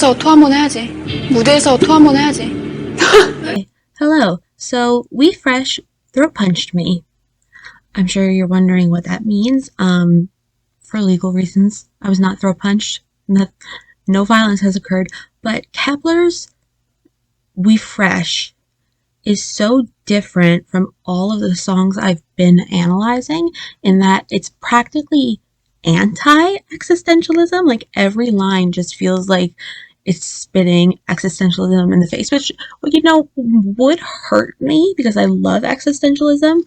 무대에서 토 한번 해야지. 무대에서 토 한번 해야지. Hello. So, WeFresh throat punched me. I'm sure you're wondering what that means. For legal reasons, I was not throat punched. No violence has occurred. But Kep1er's WeFresh is so different from all of the songs I've been analyzing in that it's practically anti-existentialism. Like every line just feels like it's spitting existentialism in the face, which, you know, would hurt me because I love existentialism.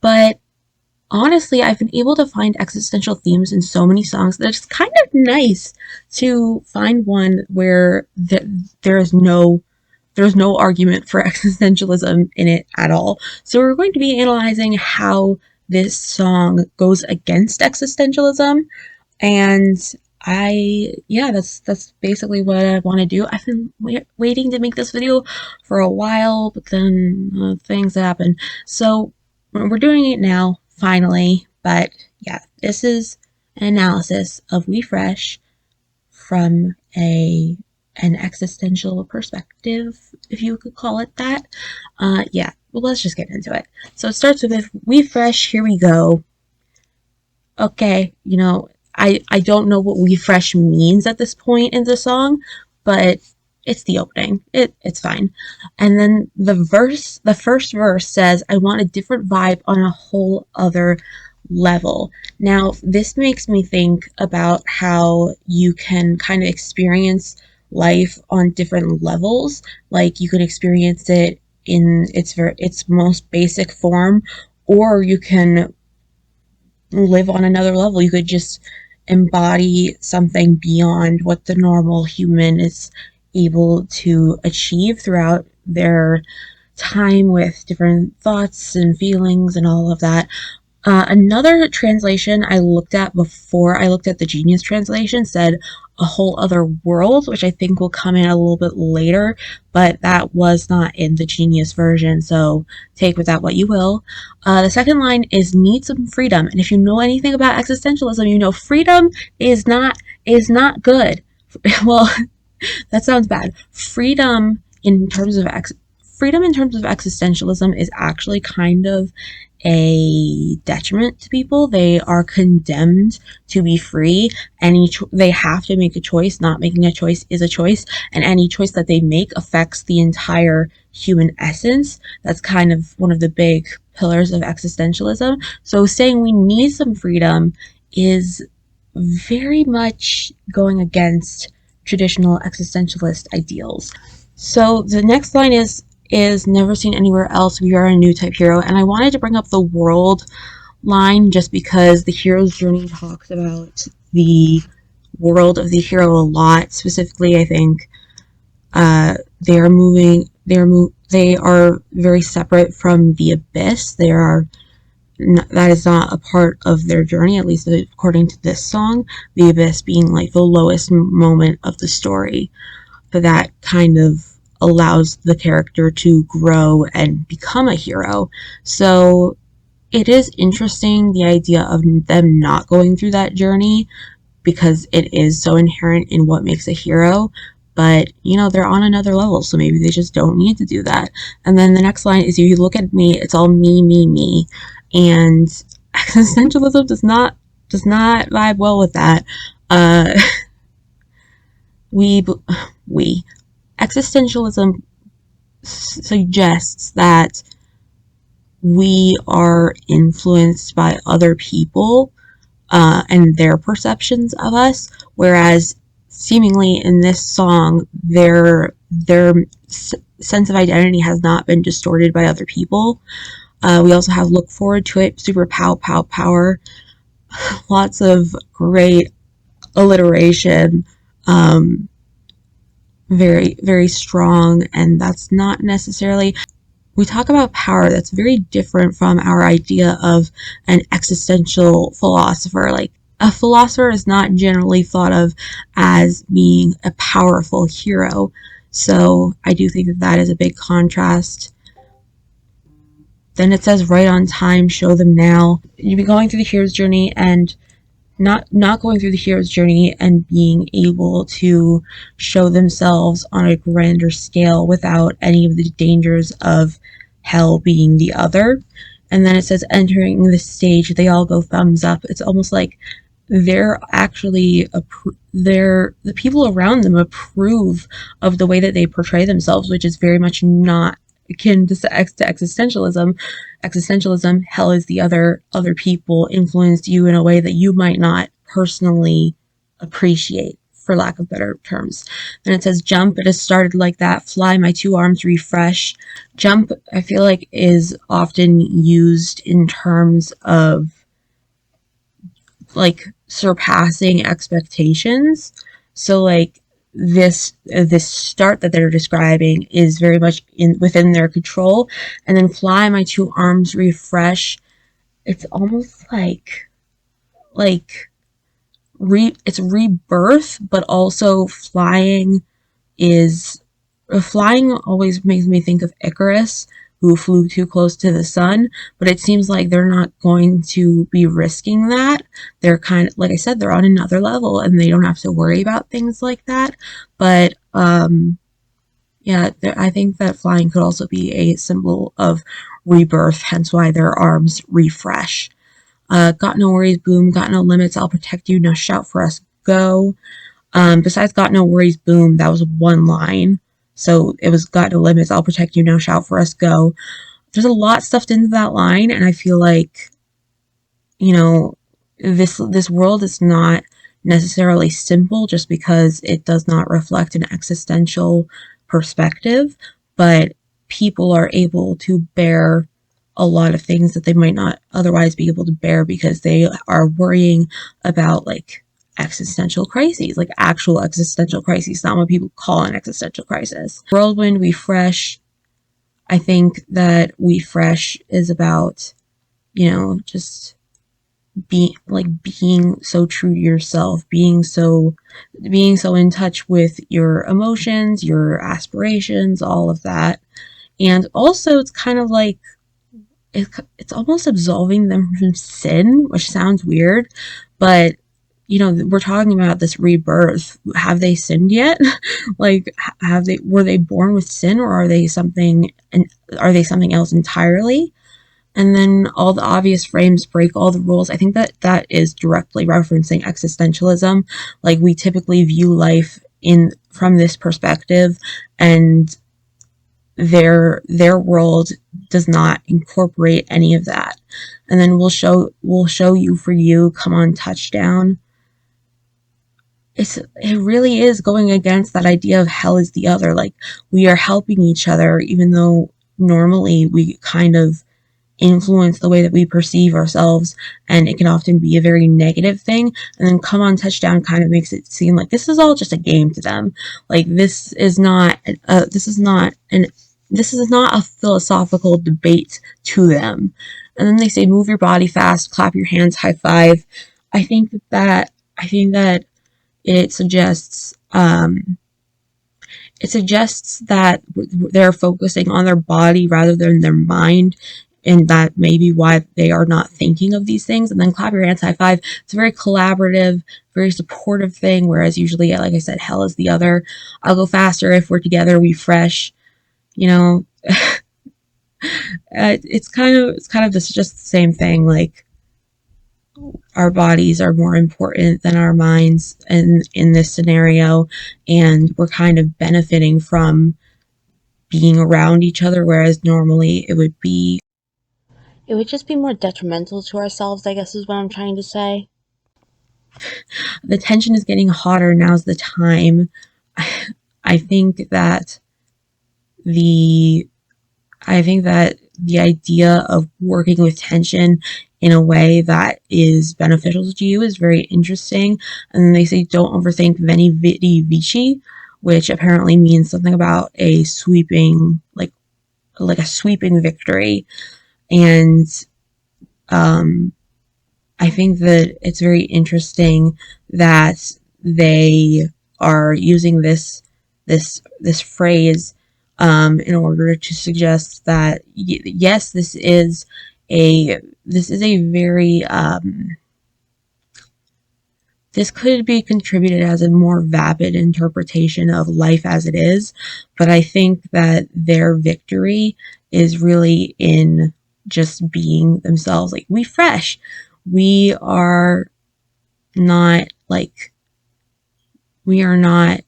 But honestly, I've been able to find existential themes in so many songs that it's kind of nice to find one where there's no argument for existentialism in it at all. So we're going to be analyzing how this song goes against existentialism, and that's basically what I want to do. I've been waiting to make this video for a while, but then things happen. So we're doing it now, finally. But yeah, this is an analysis of WeFresh from an existential perspective, if you could call it that. Yeah, well, let's just get into it. So it starts with WeFresh, here we go. Okay, you know, I don't know what WeFresh means at this point in the song, but it's the opening. It's fine. And then the first verse says, I want a different vibe on a whole other level. Now, this makes me think about how you can kind of experience life on different levels. Like you can experience it in its most basic form, or you can live on another level. You could just embody something beyond what the normal human is able to achieve throughout their time with different thoughts and feelings and all of that. Another translation I looked at before I looked at the Genius translation said a whole other world, which I think will come in a little bit later, but that was not in the Genius version, so take with that what you will. The second line is need some freedom, and if you know anything about existentialism, you know freedom is not good. Well, that sounds bad. Freedom in terms of existentialism is actually kind of a detriment to people. They are condemned to be free. They have to make a choice. Not making a choice is a choice, and any choice that they make affects the entire human essence. That's kind of one of the big pillars of existentialism. So saying we need some freedom is very much going against traditional existentialist ideals. So the next line is never seen anywhere else, we are a new type hero. And I wanted to bring up the world line just because the hero's journey talks about the world of the hero a lot. Specifically, I think they are very separate from the abyss. That is not a part of their journey, at least according to this song, the abyss being like the lowest moment of the story. But that kind of allows the character to grow and become a hero. So it is interesting, the idea of them not going through that journey, because it is so inherent in what makes a hero. But, you know, they're on another level, so maybe they just don't need to do that. And then the next line is, if you look at me, it's all me, me, me. And existentialism does not vibe well with that. Existentialism suggests that we are influenced by other people and their perceptions of us, whereas seemingly in this song their sense of identity has not been distorted by other people. We also have look forward to it, super pow pow power, lots of great alliteration, very, very strong, and that's not necessarily... We talk about power, that's very different from our idea of an existential philosopher. Like, a philosopher is not generally thought of as being a powerful hero, so I do think that is a big contrast. Then it says right on time, show them now. You'll be going through the hero's journey, and not going through the hero's journey and being able to show themselves on a grander scale without any of the dangers of hell being the other. And then it says entering the stage, they all go thumbs up. It's almost like they're actually the people around them approve of the way that they portray themselves, which is very much not akin to existentialism. Existentialism, hell is the other people influenced you in a way that you might not personally appreciate, for lack of better terms. Then it says jump, it has started like that. Fly, my two arms refresh. Jump, I feel like, is often used in terms of like surpassing expectations. So like this start that they're describing is very much within their control. And then fly, my two arms refresh. It's almost like it's rebirth, but also flying always makes me think of Icarus, who flew too close to the sun, but it seems like they're not going to be risking that. They're kind of, like I said, they're on another level and they don't have to worry about things like that. But yeah, I think that flying could also be a symbol of rebirth, hence why their arms refresh. Got no worries, boom, got no limits, I'll protect you, now shout for us, go. Besides got no worries, boom, that was one line. So it was got no limits, I'll protect you, now shout for us, go. There's a lot stuffed into that line, and I feel like, you know, this world is not necessarily simple just because it does not reflect an existential perspective, but people are able to bear a lot of things that they might not otherwise be able to bear because they are worrying about like existential crises, like actual existential crises, not what people call an existential crisis. Whirlwind, we fresh. I think that we fresh is about, you know, just being so true to yourself, being so in touch with your emotions, your aspirations, all of that. And also it's kind of like it's almost absolving them from sin, which sounds weird, but you know, we're talking about this rebirth. Have they sinned yet? Like, were they born with sin, or are they something else entirely? And then all the obvious frames break all the rules. I think that is directly referencing existentialism. Like, we typically view life from this perspective, and their world does not incorporate any of that. And then we'll show you for you, come on, touchdown. It really is going against that idea of hell is the other. Like, we are helping each other, even though normally we kind of influence the way that we perceive ourselves, and it can often be a very negative thing. And then come on touchdown kind of makes it seem like this is all just a game to them. Like, this is not a philosophical debate to them. And then they say move your body fast, clap your hands, high five. I think that it suggests that they're focusing on their body rather than their mind, and that may be why they are not thinking of these things. And then clap your hands, high five. It's a very collaborative, very supportive thing, whereas usually, like I said, hell is the other. I'll go faster if we're together, we fresh. You know, it's kind of just the same thing. Like, our bodies are more important than our minds in this scenario, and we're kind of benefiting from being around each other, whereas normally it would just be more detrimental to ourselves, I guess is what I'm trying to say. The tension is getting hotter. Now's the time. I think that the idea of working with tension in a way that is beneficial to you is very interesting. And they say don't overthink Veni Vidi Vici, which apparently means something about a sweeping, like a sweeping victory. And I think that it's very interesting that they are using this phrase in order to suggest that yes, this is a very this could be contributed as a more vapid interpretation of life as it is, but I think that their victory is really in just being themselves. Like, we fresh. We are not like, we are not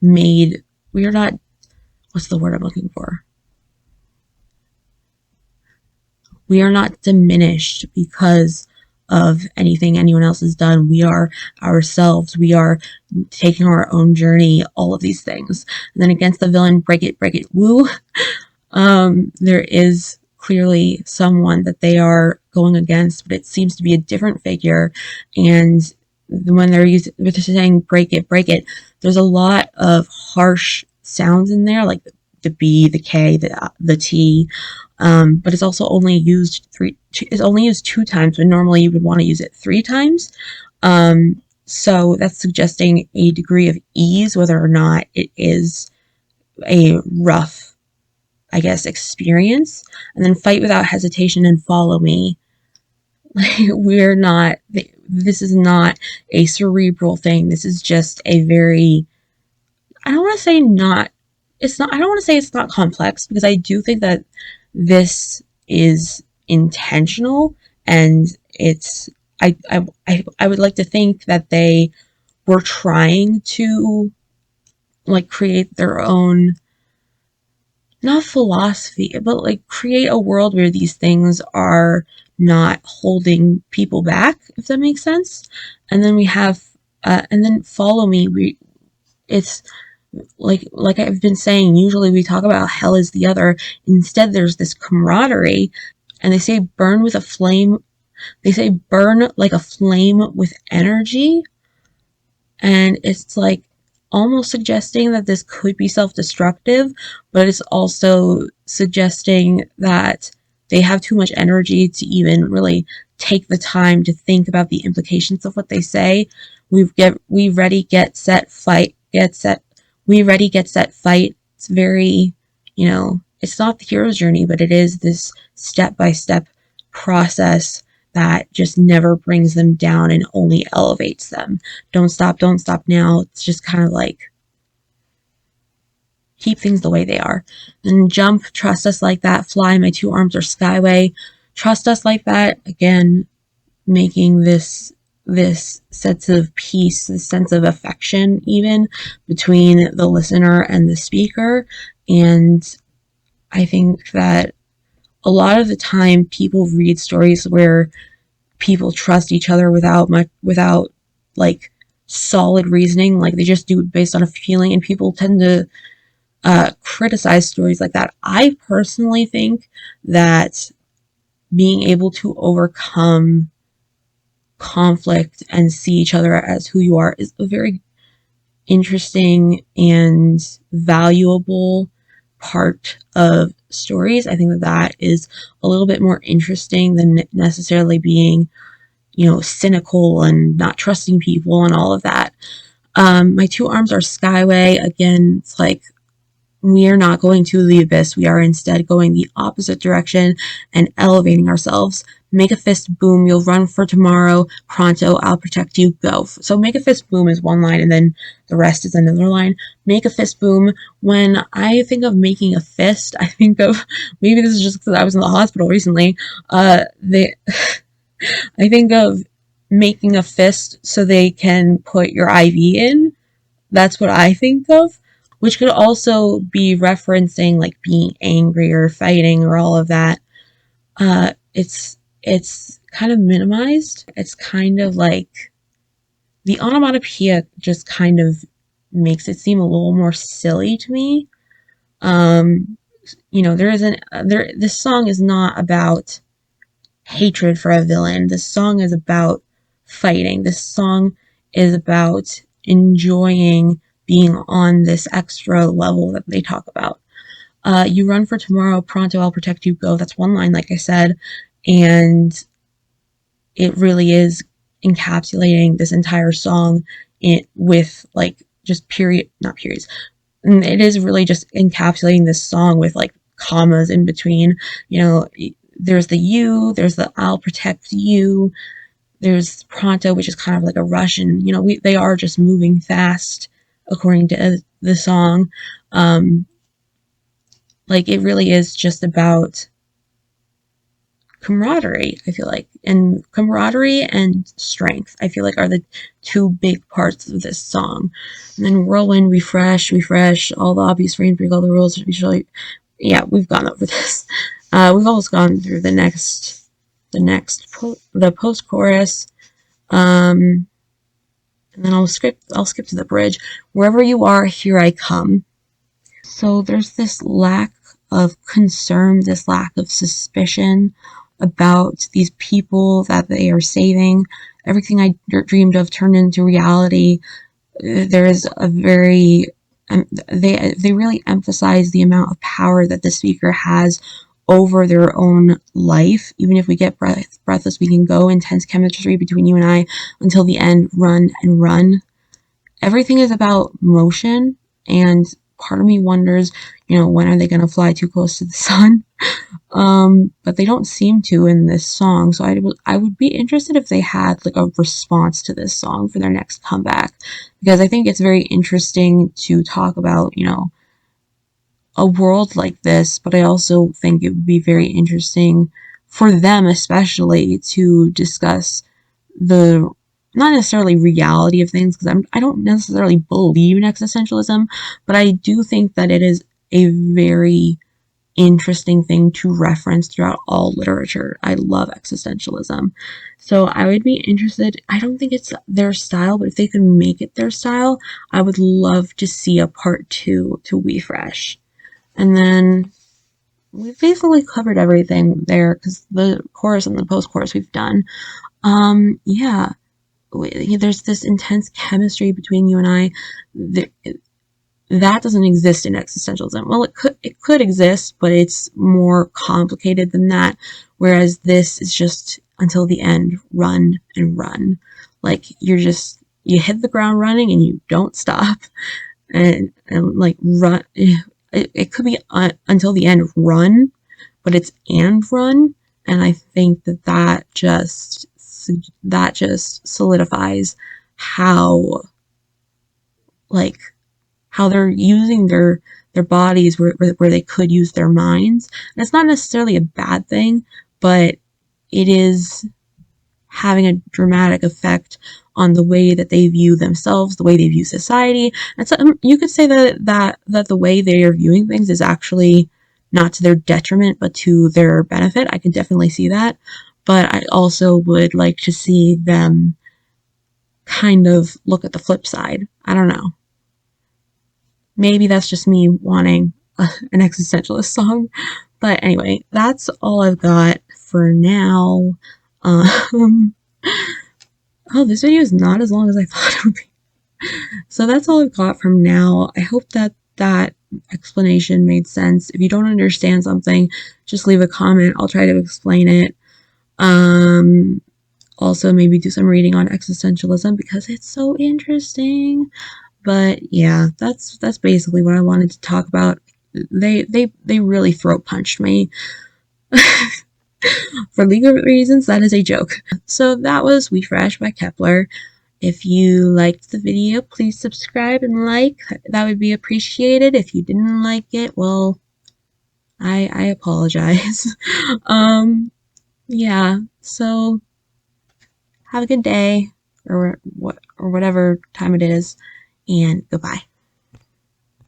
made, we are not, what's the word I'm looking for? We are not diminished because of anything anyone else has done. We are ourselves. We are taking our own journey, all of these things. And then against the villain, break it, woo. There is clearly someone that they are going against, but it seems to be a different figure. And when they're saying break it, there's a lot of harsh sounds in there, like the B, the K, the T. But it's also only used two times when normally you would want to use it 3 times. So that's suggesting a degree of ease, whether or not it is a rough, I guess, experience. And then fight without hesitation and follow me. We're not, this is not a cerebral thing. This is just a very, I don't want to say I don't want to say it's not complex, because I do think that this is intentional, and it's, I would like to think that they were trying to like create their own, not philosophy, but like create a world where these things are not holding people back, if that makes sense. And then we have, and then follow me. It's like I've been saying, usually we talk about hell is the other. Instead, there's this camaraderie, and they say burn with a flame. They say burn like a flame with energy, and it's like almost suggesting that this could be self-destructive, but it's also suggesting that they have too much energy to even really take the time to think about the implications of what they say. We ready, get set, fight, get set. We ready, get set, fight. It's very, it's not the hero's journey, but it is this step-by-step process that just never brings them down and only elevates them. Don't stop now. It's just kind of like, keep things the way they are. And jump, trust us like that. Fly, my 2 arms are skyway. Trust us like that. Again, making this sense of peace, this sense of affection even between the listener and the speaker. And I think that a lot of the time people read stories where people trust each other without like solid reasoning, like they just do it based on a feeling, and people tend to criticize stories like that. I personally think that being able to overcome conflict and see each other as who you are is a very interesting and valuable part of stories. I think that that is a little bit more interesting than necessarily being, cynical and not trusting people and all of that. My 2 arms are skyway. Again, it's like, we are not going to the abyss. We are instead going the opposite direction and elevating ourselves. Make a fist boom. You'll run for tomorrow. Pronto. I'll protect you. Go. So make a fist boom is one line, and then the rest is another line. Make a fist boom. When I think of making a fist, I think of, maybe this is just because I was in the hospital recently. I think of making a fist so they can put your IV in. That's what I think of, which could also be referencing like being angry or fighting or all of that. It's kind of minimized. It's kind of like the onomatopoeia just kind of makes it seem a little more silly to me. This song is not about hatred for a villain. This song is about fighting. This song is about enjoying being on this extra level that they talk about. You run for tomorrow, pronto, I'll protect you, go. That's one line, like I said, and it really is encapsulating this entire song with like just not periods. And it is really just encapsulating this song with like commas in between. There's the you, there's the I'll protect you. there's pronto, which is kind of like a Russian, you know, they are just moving fast according to the song. Like it really is just about camaraderie, I feel like, and camaraderie and strength, I feel like, are the two big parts of this song. And then whirlwind, refresh, all the obvious rain, break all the rules. Yeah, we've gone over this. We've almost gone through the post chorus. And then I'll skip to the bridge. Wherever you are, here I come. So there's this lack of concern, this lack of suspicion about these people that they are saving. Everything I dreamed of turned into reality. There is a very they really emphasize the amount of power that the speaker has over their own life. Even if we get breathless, we can go. Intense chemistry between you and I until the end. Run and run. Everything is about motion, and part of me wonders, you know, when are they going to fly too close to the sun? But they don't seem to in this song, so I would be interested if they had like a response to this song for their next comeback, because I think it's very interesting to talk about, you know, a world like this, but I also think it would be very interesting for them especially to discuss the not necessarily reality of things, because I don't necessarily believe in existentialism, but I do think that it is a very interesting thing to reference throughout all literature. I love existentialism. So I would be interested. I don't think it's their style, but if they could make it their style, I would love to see a part 2 to WeFresh. And then we've basically covered everything there, because the chorus and the post-chorus we've done. Yeah. There's this intense chemistry between you and I. That doesn't exist in existentialism. Well, it could exist, but it's more complicated than that. Whereas this is just until the end, run and run. Like you hit the ground running and you don't stop. And like run. It could be until the end, run, but it's and run. And I think that just solidifies how they're using their bodies where they could use their minds. And it's not necessarily a bad thing, but it is having a dramatic effect on the way that they view themselves, the way they view society. And so you could say that the way they are viewing things is actually not to their detriment, but to their benefit. I can definitely see that. But I also would like to see them kind of look at the flip side. I don't know. Maybe that's just me wanting an existentialist song. But anyway, that's all I've got for now. Oh, this video is not as long as I thought it would be. So that's all I've got from now. I hope that explanation made sense. If you don't understand something, just leave a comment. I'll try to explain it. Also maybe do some reading on existentialism because it's so interesting. But yeah, that's basically what I wanted to talk about. They really throat punched me. For legal reasons, that is a joke. So that was WeFresh by Kep1er. If you liked the video, please subscribe and like. That would be appreciated. If you didn't like it, well, I apologize. Yeah, so have a good day, or whatever time it is, and goodbye.